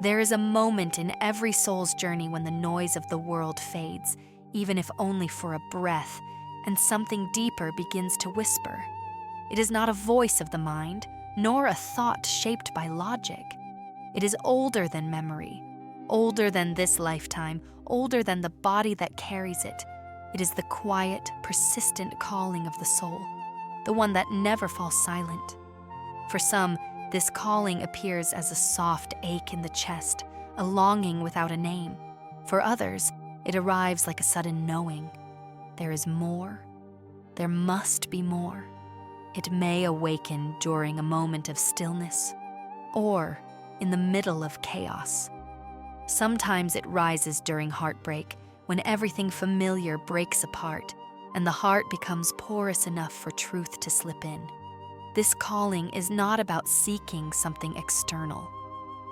There is a moment in every soul's journey when the noise of the world fades, even if only for a breath, and something deeper begins to whisper. It is not a voice of the mind, nor a thought shaped by logic. It is older than memory, older than this lifetime, older than the body that carries it. It is the quiet, persistent calling of the soul, the one that never falls silent. For some, this calling appears as a soft ache in the chest, a longing without a name. For others, it arrives like a sudden knowing. There is more. There must be more. It may awaken during a moment of stillness, or in the middle of chaos. Sometimes it rises during heartbreak, when everything familiar breaks apart, and the heart becomes porous enough for truth to slip in. This calling is not about seeking something external.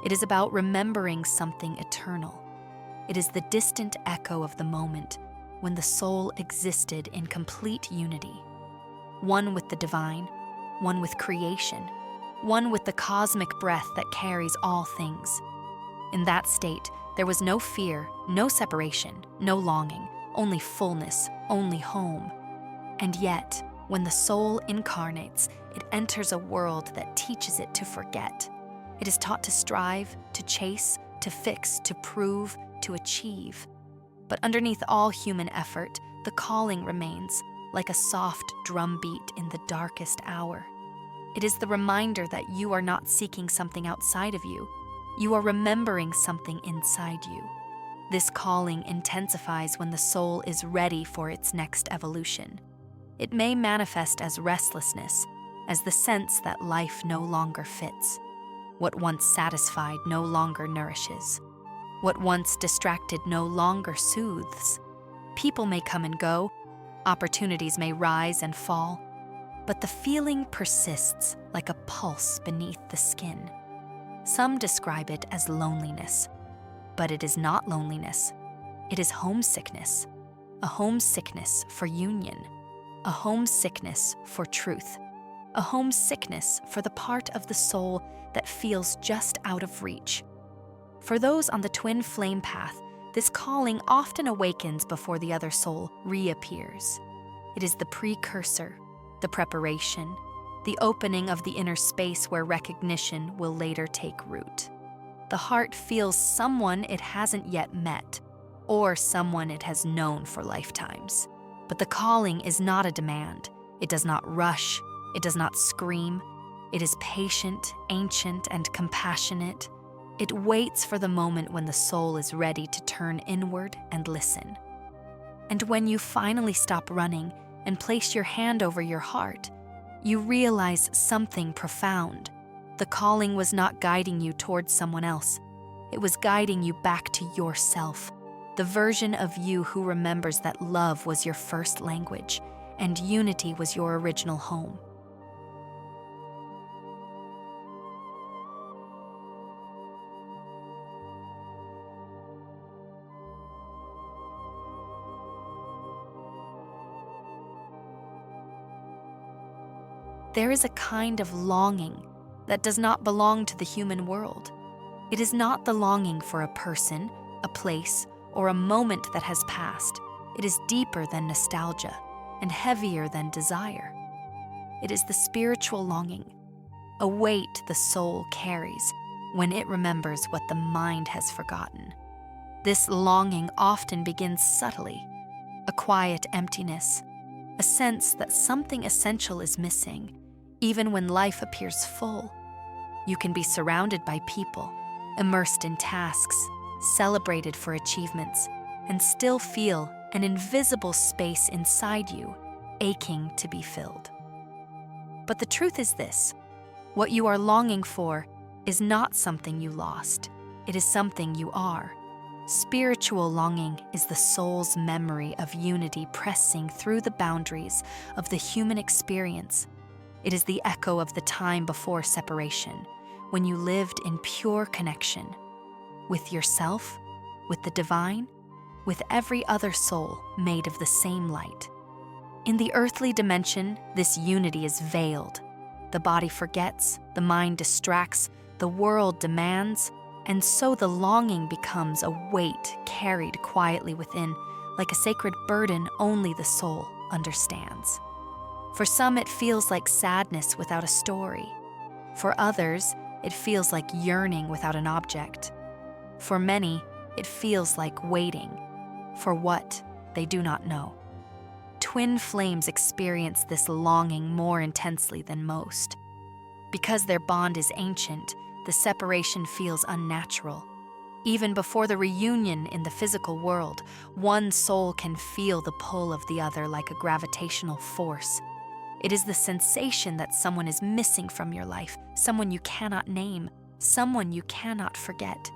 It is about remembering something eternal. It is the distant echo of the moment when the soul existed in complete unity. One with the divine, one with creation, one with the cosmic breath that carries all things. In that state, there was no fear, no separation, no longing, only fullness, only home. And yet, when the soul incarnates, it enters a world that teaches it to forget. It is taught to strive, to chase, to fix, to prove, to achieve. But underneath all human effort, the calling remains, like a soft drumbeat in the darkest hour. It is the reminder that you are not seeking something outside of you. You are remembering something inside you. This calling intensifies when the soul is ready for its next evolution. It may manifest as restlessness, as the sense that life no longer fits. What once satisfied no longer nourishes. What once distracted no longer soothes. People may come and go, opportunities may rise and fall, but the feeling persists like a pulse beneath the skin. Some describe it as loneliness, but it is not loneliness. It is homesickness, a homesickness for union, a homesickness for truth, a homesickness for the part of the soul that feels just out of reach. For those on the twin flame path, this calling often awakens before the other soul reappears. It is the precursor, the preparation, the opening of the inner space where recognition will later take root. The heart feels someone it hasn't yet met, or someone it has known for lifetimes. But the calling is not a demand. It does not rush. It does not scream. It is patient, ancient, and compassionate. It waits for the moment when the soul is ready to turn inward and listen. And when you finally stop running and place your hand over your heart, you realize something profound. The calling was not guiding you towards someone else. It was guiding you back to yourself, the version of you who remembers that love was your first language and unity was your original home. There is a kind of longing that does not belong to the human world. It is not the longing for a person, a place, or a moment that has passed. It is deeper than nostalgia and heavier than desire. It is the spiritual longing, a weight the soul carries when it remembers what the mind has forgotten. This longing often begins subtly, a quiet emptiness, a sense that something essential is missing. Even when life appears full, you can be surrounded by people, immersed in tasks, celebrated for achievements, and still feel an invisible space inside you, aching to be filled. But the truth is this: what you are longing for is not something you lost. It is something you are. Spiritual longing is the soul's memory of unity pressing through the boundaries of the human experience. It is the echo of the time before separation, when you lived in pure connection with yourself, with the divine, with every other soul made of the same light. In the earthly dimension, this unity is veiled. The body forgets, the mind distracts, the world demands, And so the longing becomes a weight carried quietly within, like a sacred burden only the soul understands. For some, it feels like sadness without a story. For others, it feels like yearning without an object. For many, it feels like waiting for what they do not know. Twin flames experience this longing more intensely than most. Because their bond is ancient, the separation feels unnatural. Even before the reunion in the physical world, one soul can feel the pull of the other like a gravitational force. It is the sensation that someone is missing from your life, someone you cannot name, someone you cannot forget,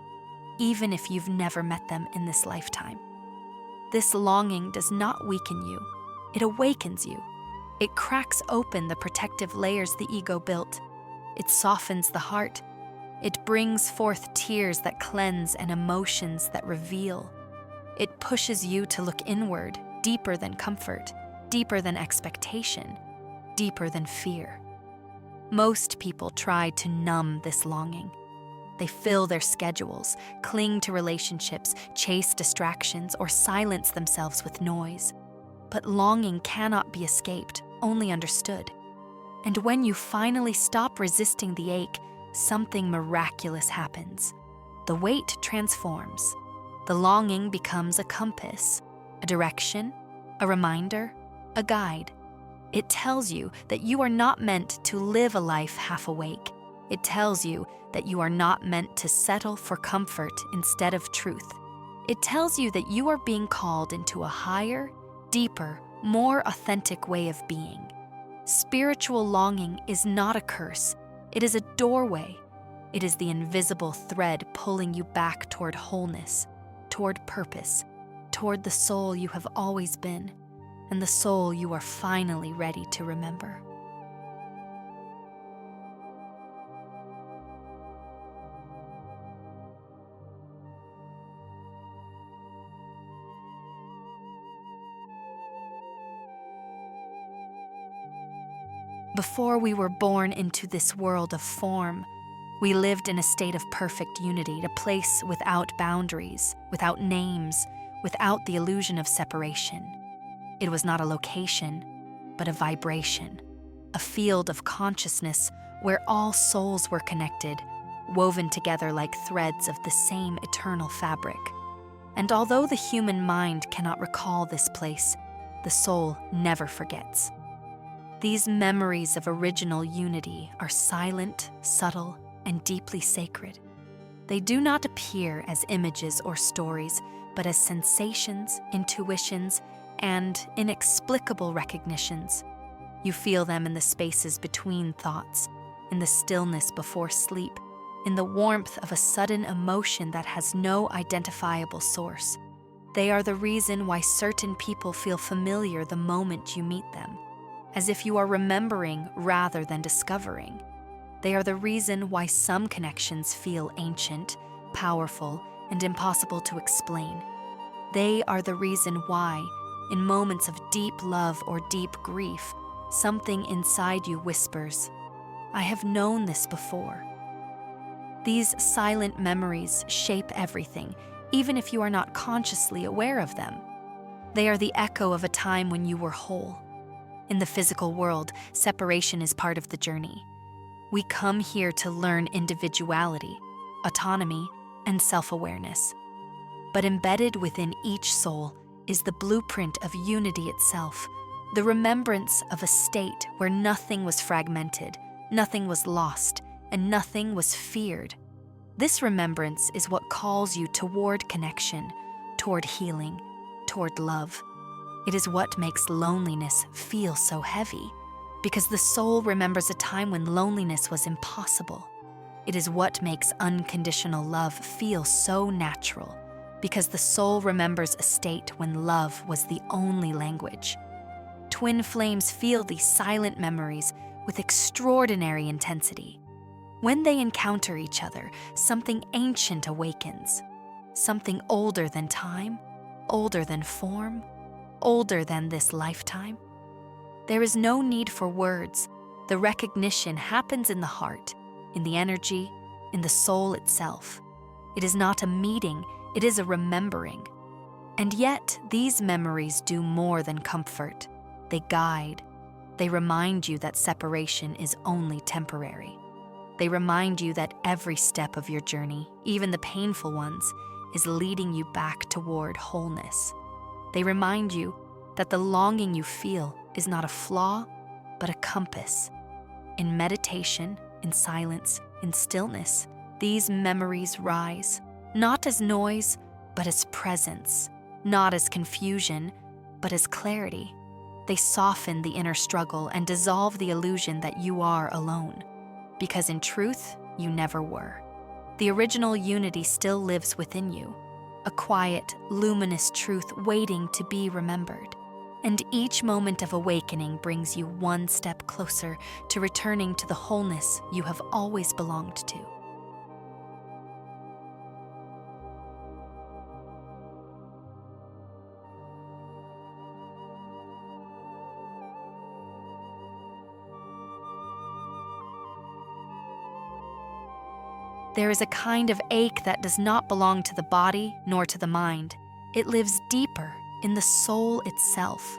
even if you've never met them in this lifetime. This longing does not weaken you, it awakens you. It cracks open the protective layers the ego built. It softens the heart. It brings forth tears that cleanse and emotions that reveal. It pushes you to look inward, deeper than comfort, deeper than expectation, deeper than fear. Most people try to numb this longing. They fill their schedules, cling to relationships, chase distractions, or silence themselves with noise. But longing cannot be escaped, only understood. And when you finally stop resisting the ache, something miraculous happens. The weight transforms. The longing becomes a compass, a direction, a reminder, a guide. It tells you that you are not meant to live a life half awake. It tells you that you are not meant to settle for comfort instead of truth. It tells you that you are being called into a higher, deeper, more authentic way of being. Spiritual longing is not a curse. It is a doorway. It is the invisible thread pulling you back toward wholeness, toward purpose, toward the soul you have always been, and the soul you are finally ready to remember. Before we were born into this world of form, we lived in a state of perfect unity, a place without boundaries, without names, without the illusion of separation. It was not a location, but a vibration, a field of consciousness where all souls were connected, woven together like threads of the same eternal fabric. And although the human mind cannot recall this place, the soul never forgets. These memories of original unity are silent, subtle, and deeply sacred. They do not appear as images or stories, but as sensations, intuitions, and inexplicable recognitions. You feel them in the spaces between thoughts, in the stillness before sleep, in the warmth of a sudden emotion that has no identifiable source. They are the reason why certain people feel familiar the moment you meet them, as if you are remembering rather than discovering. They are the reason why some connections feel ancient, powerful, and impossible to explain. They are the reason why, in moments of deep love or deep grief, something inside you whispers, "I have known this before." These silent memories shape everything, even if you are not consciously aware of them. They are the echo of a time when you were whole. In the physical world, separation is part of the journey. We come here to learn individuality, autonomy, and self-awareness. But embedded within each soul is the blueprint of unity itself, the remembrance of a state where nothing was fragmented, nothing was lost, and nothing was feared. This remembrance is what calls you toward connection, toward healing, toward love. It is what makes loneliness feel so heavy, because the soul remembers a time when loneliness was impossible. It is what makes unconditional love feel so natural, because the soul remembers a state when love was the only language. Twin flames feel these silent memories with extraordinary intensity. When they encounter each other, something ancient awakens, something older than time, older than form, older than this lifetime. There is no need for words. The recognition happens in the heart, in the energy, in the soul itself. It is not a meeting, it is a remembering. And yet, these memories do more than comfort. They guide. They remind you that separation is only temporary. They remind you that every step of your journey, even the painful ones, is leading you back toward wholeness. They remind you that the longing you feel is not a flaw, but a compass. In meditation, in silence, in stillness, these memories rise, not as noise, but as presence, not as confusion, but as clarity. They soften the inner struggle and dissolve the illusion that you are alone. Because in truth, you never were. The original unity still lives within you, a quiet, luminous truth waiting to be remembered. And each moment of awakening brings you one step closer to returning to the wholeness you have always belonged to. There is a kind of ache that does not belong to the body nor to the mind. It lives deeper in the soul itself.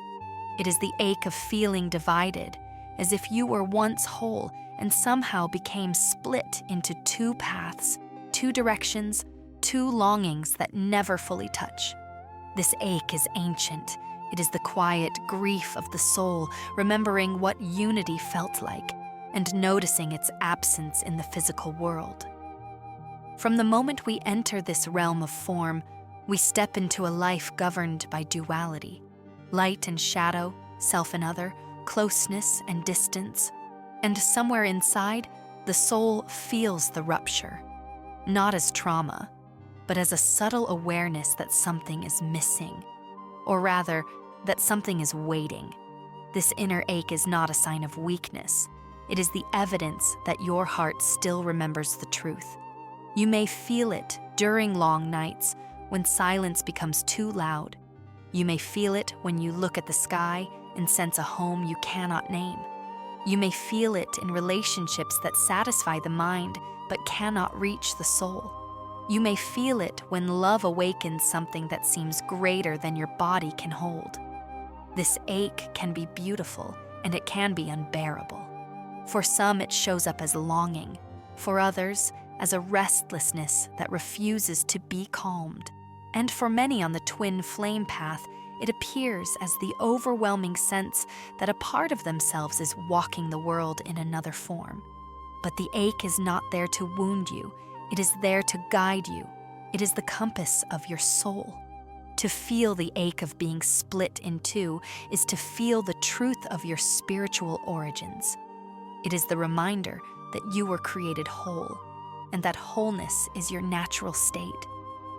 It is the ache of feeling divided, as if you were once whole and somehow became split into two paths, two directions, two longings that never fully touch. This ache is ancient. It is the quiet grief of the soul, remembering what unity felt like and noticing its absence in the physical world. From the moment we enter this realm of form, we step into a life governed by duality, light and shadow, self and other, closeness and distance. And somewhere inside, the soul feels the rupture, not as trauma, but as a subtle awareness that something is missing, or rather, that something is waiting. This inner ache is not a sign of weakness. It is the evidence that your heart still remembers the truth. You may feel it during long nights when silence becomes too loud. You may feel it when you look at the sky and sense a home you cannot name. You may feel it in relationships that satisfy the mind but cannot reach the soul. You may feel it when love awakens something that seems greater than your body can hold. This ache can be beautiful and it can be unbearable. For some, it shows up as longing. For others, as a restlessness that refuses to be calmed. And for many on the twin flame path, it appears as the overwhelming sense that a part of themselves is walking the world in another form. But the ache is not there to wound you. It is there to guide you. It is the compass of your soul. To feel the ache of being split in two is to feel the truth of your spiritual origins. It is the reminder that you were created whole, and that wholeness is your natural state,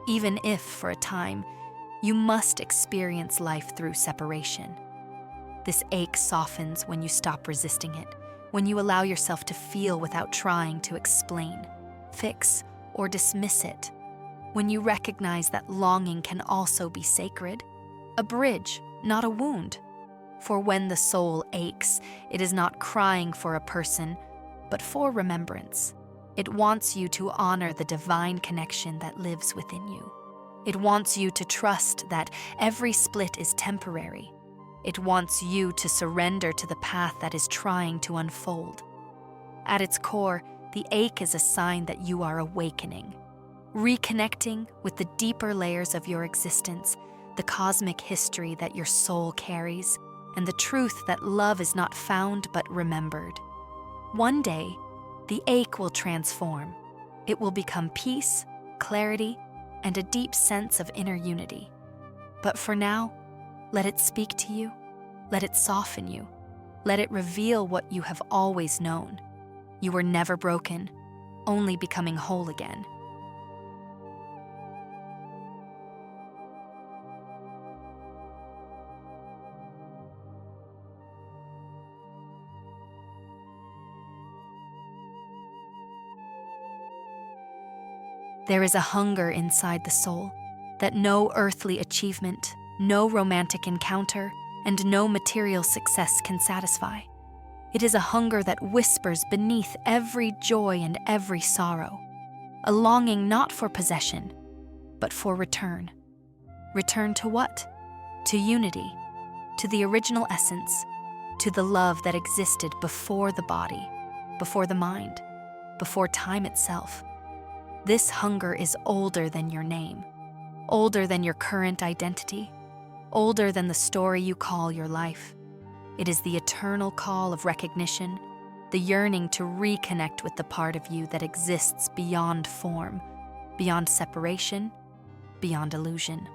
even if, for a time, you must experience life through separation. This ache softens when you stop resisting it, when you allow yourself to feel without trying to explain, fix, or dismiss it, when you recognize that longing can also be sacred, a bridge, not a wound. For when the soul aches, it is not crying for a person, but for remembrance. It wants you to honor the divine connection that lives within you. It wants you to trust that every split is temporary. It wants you to surrender to the path that is trying to unfold. At its core, the ache is a sign that you are awakening, reconnecting with the deeper layers of your existence, the cosmic history that your soul carries, and the truth that love is not found but remembered. One day, the ache will transform. It will become peace, clarity, and a deep sense of inner unity. But for now, let it speak to you. Let it soften you. Let it reveal what you have always known. You were never broken, only becoming whole again. There is a hunger inside the soul that no earthly achievement, no romantic encounter, and no material success can satisfy. It is a hunger that whispers beneath every joy and every sorrow. a longing not for possession, but for return. Return to what? To unity, to the original essence, to the love that existed before the body, before the mind, before time itself. This hunger is older than your name, older than your current identity, older than the story you call your life. It is the eternal call of recognition, the yearning to reconnect with the part of you that exists beyond form, beyond separation, beyond illusion.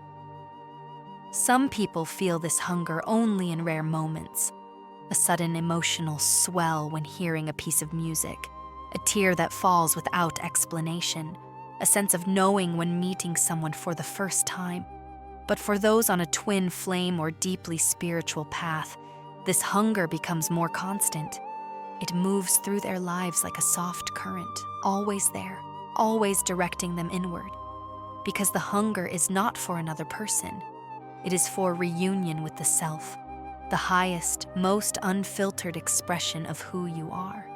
Some people feel this hunger only in rare moments, a sudden emotional swell when hearing a piece of music, a tear that falls without explanation, a sense of knowing when meeting someone for the first time. But for those on a twin flame or deeply spiritual path, this hunger becomes more constant. It moves through their lives like a soft current, always there, always directing them inward. Because the hunger is not for another person. It is for reunion with the self, the highest, most unfiltered expression of who you are.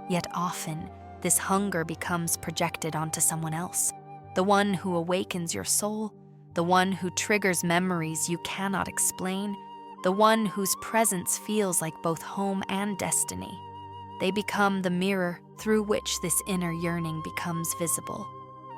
Yet often, this hunger becomes projected onto someone else, the one who awakens your soul, the one who triggers memories you cannot explain, the one whose presence feels like both home and destiny. They become the mirror through which this inner yearning becomes visible.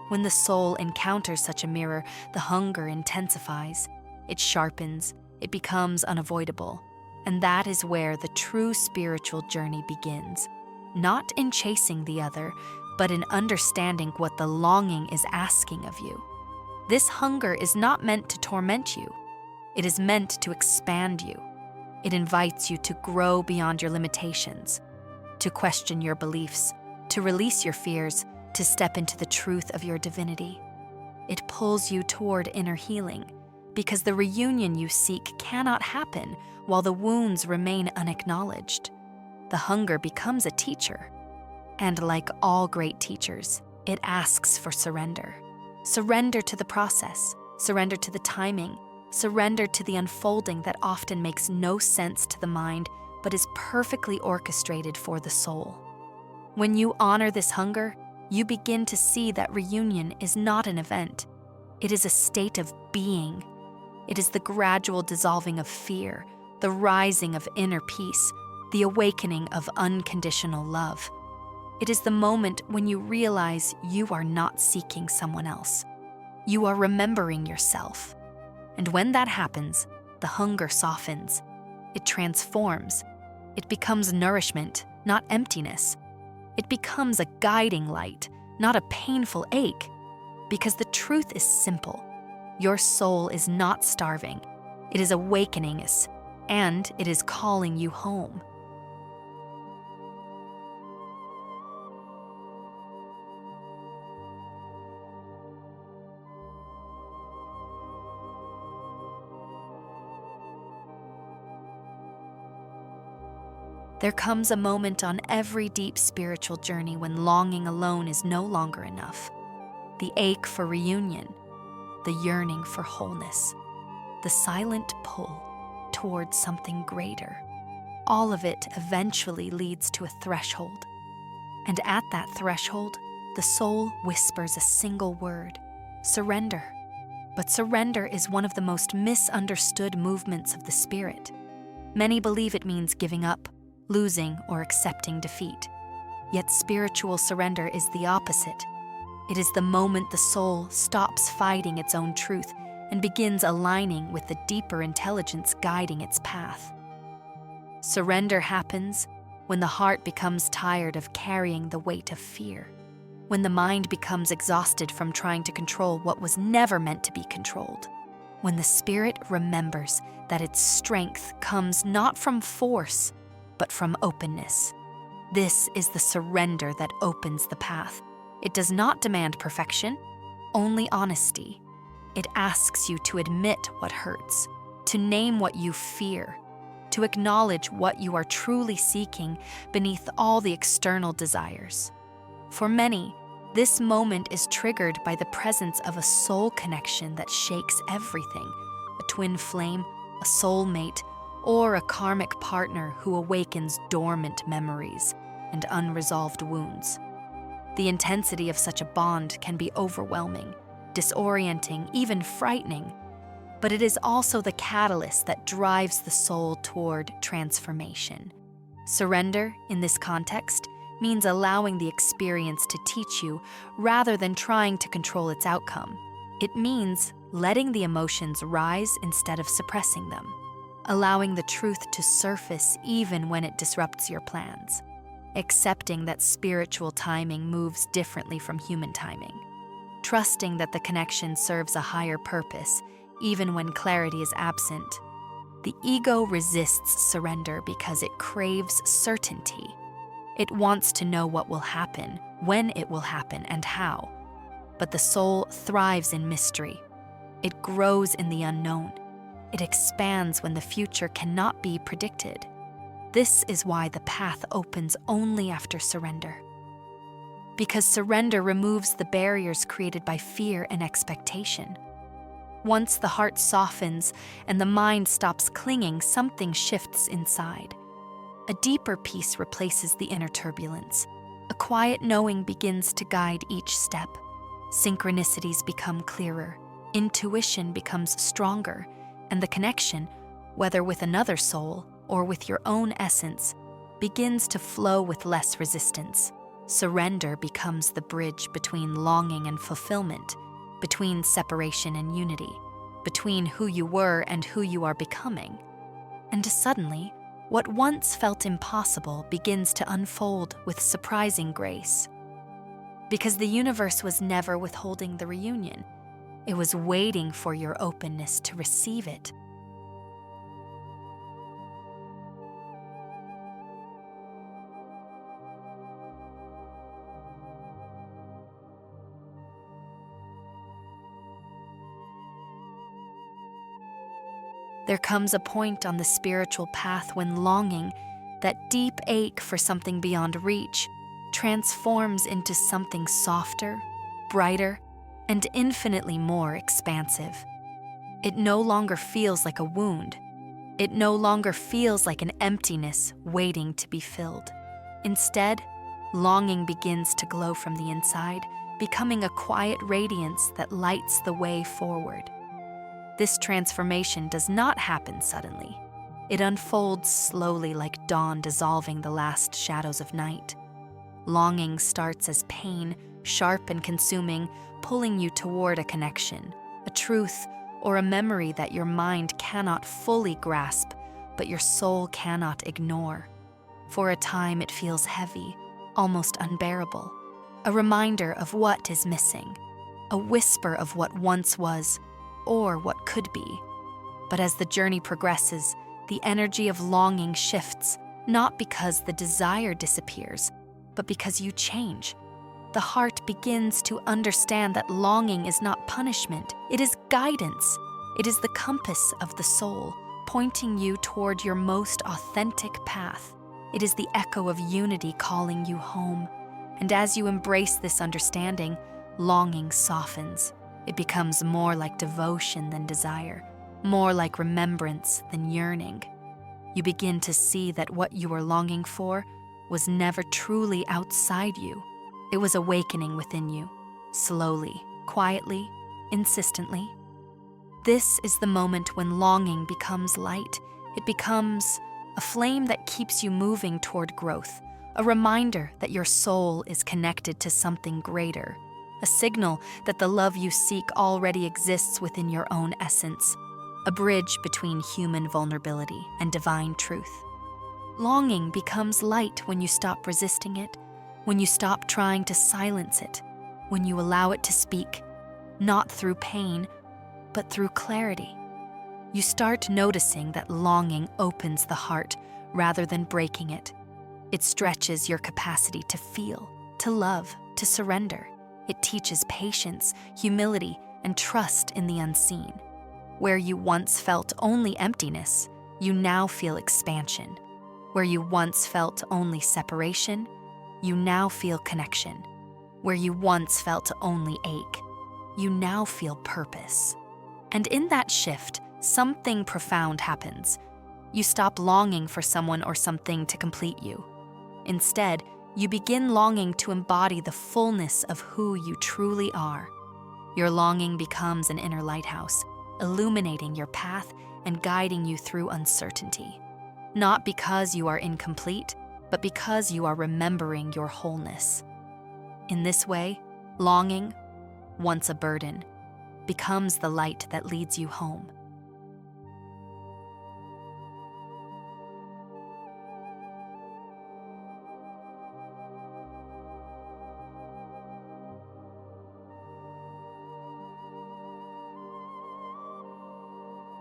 When the soul encounters such a mirror, the hunger intensifies, it sharpens, it becomes unavoidable. And that is where the true spiritual journey begins. Not in chasing the other, but in understanding what the longing is asking of you. This hunger is not meant to torment you. It is meant to expand you. It invites you to grow beyond your limitations, to question your beliefs, to release your fears, to step into the truth of your divinity. It pulls you toward inner healing, because the reunion you seek cannot happen while the wounds remain unacknowledged. The hunger becomes a teacher. And like all great teachers, it asks for surrender. Surrender to the process, surrender to the timing, surrender to the unfolding that often makes no sense to the mind, but is perfectly orchestrated for the soul. When you honor this hunger, you begin to see that reunion is not an event. It is a state of being. It is the gradual dissolving of fear, the rising of inner peace, the awakening of unconditional love. It is the moment when you realize you are not seeking someone else. You are remembering yourself. And when that happens, the hunger softens. It transforms. It becomes nourishment, not emptiness. It becomes a guiding light, not a painful ache. Because the truth is simple. Your soul is not starving. It is awakening us, and it is calling you home. There comes a moment on every deep spiritual journey when longing alone is no longer enough. The ache for reunion, the yearning for wholeness, the silent pull towards something greater. All of it eventually leads to a threshold. And at that threshold, the soul whispers a single word: surrender. But surrender is one of the most misunderstood movements of the spirit. Many believe it means giving up, losing, or accepting defeat. Yet spiritual surrender is the opposite. It is the moment the soul stops fighting its own truth and begins aligning with the deeper intelligence guiding its path. Surrender happens when the heart becomes tired of carrying the weight of fear, when the mind becomes exhausted from trying to control what was never meant to be controlled, when the spirit remembers that its strength comes not from force, but from openness. This is the surrender that opens the path. It does not demand perfection, only honesty. It asks you to admit what hurts, to name what you fear, to acknowledge what you are truly seeking beneath all the external desires. For many, this moment is triggered by the presence of a soul connection that shakes everything: a twin flame, a soulmate, or a karmic partner who awakens dormant memories and unresolved wounds. The intensity of such a bond can be overwhelming, disorienting, even frightening, but it is also the catalyst that drives the soul toward transformation. Surrender, in this context, means allowing the experience to teach you rather than trying to control its outcome. It means letting the emotions rise instead of suppressing them, allowing the truth to surface even when it disrupts your plans, accepting that spiritual timing moves differently from human timing, trusting that the connection serves a higher purpose even when clarity is absent. The ego resists surrender because it craves certainty. It wants to know what will happen, when it will happen, and how. But the soul thrives in mystery. It grows in the unknown. It expands when the future cannot be predicted. This is why the path opens only after surrender. Because surrender removes the barriers created by fear and expectation. Once the heart softens and the mind stops clinging, something shifts inside. A deeper peace replaces the inner turbulence. A quiet knowing begins to guide each step. Synchronicities become clearer. Intuition becomes stronger. And the connection, whether with another soul or with your own essence, begins to flow with less resistance. Surrender becomes the bridge between longing and fulfillment, between separation and unity, between who you were and who you are becoming. And suddenly, what once felt impossible begins to unfold with surprising grace. Because the universe was never withholding the reunion. It was waiting for your openness to receive it. There comes a point on the spiritual path when longing, that deep ache for something beyond reach, transforms into something softer, brighter, and infinitely more expansive. It no longer feels like a wound. It no longer feels like an emptiness waiting to be filled. Instead, longing begins to glow from the inside, becoming a quiet radiance that lights the way forward. This transformation does not happen suddenly. It unfolds slowly like dawn dissolving the last shadows of night. Longing starts as pain, sharp and consuming, pulling you toward a connection, a truth, or a memory that your mind cannot fully grasp, but your soul cannot ignore. For a time it feels heavy, almost unbearable, a reminder of what is missing, a whisper of what once was, or what could be. But as the journey progresses, the energy of longing shifts, not because the desire disappears, but because you change. The heart begins to understand that longing is not punishment, it is guidance. It is the compass of the soul, pointing you toward your most authentic path. It is the echo of unity calling you home. And as you embrace this understanding, longing softens. It becomes more like devotion than desire, more like remembrance than yearning. You begin to see that what you were longing for was never truly outside you. It was awakening within you, slowly, quietly, insistently. This is the moment when longing becomes light. It becomes a flame that keeps you moving toward growth, a reminder that your soul is connected to something greater, a signal that the love you seek already exists within your own essence, a bridge between human vulnerability and divine truth. Longing becomes light when you stop resisting it, when you stop trying to silence it, when you allow it to speak, not through pain, but through clarity. You start noticing that longing opens the heart rather than breaking it. It stretches your capacity to feel, to love, to surrender. It teaches patience, humility, and trust in the unseen. Where you once felt only emptiness, you now feel expansion. Where you once felt only separation, you now feel connection. Where you once felt only ache, you now feel purpose. And in that shift, something profound happens. You stop longing for someone or something to complete you. Instead, you begin longing to embody the fullness of who you truly are. Your longing becomes an inner lighthouse, illuminating your path and guiding you through uncertainty. Not because you are incomplete, but because you are remembering your wholeness. In this way, longing, once a burden, becomes the light that leads you home.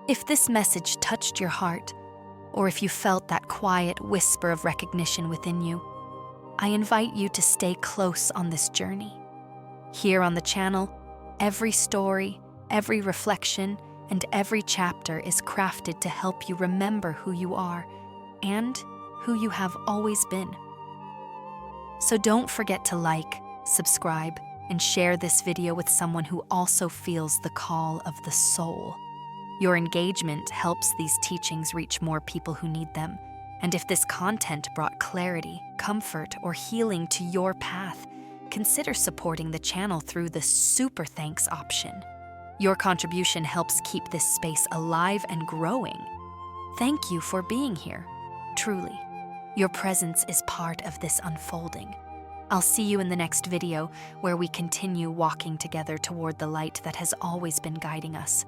If this message touched your heart, or if you felt that quiet whisper of recognition within you, I invite you to stay close on this journey. Here on the channel, every story, every reflection, and every chapter is crafted to help you remember who you are and who you have always been. So don't forget to like, subscribe, and share this video with someone who also feels the call of the soul. Your engagement helps these teachings reach more people who need them. And if this content brought clarity, comfort, or healing to your path, consider supporting the channel through the Super Thanks option. Your contribution helps keep this space alive and growing. Thank you for being here. Truly, your presence is part of this unfolding. I'll see you in the next video where we continue walking together toward the light that has always been guiding us.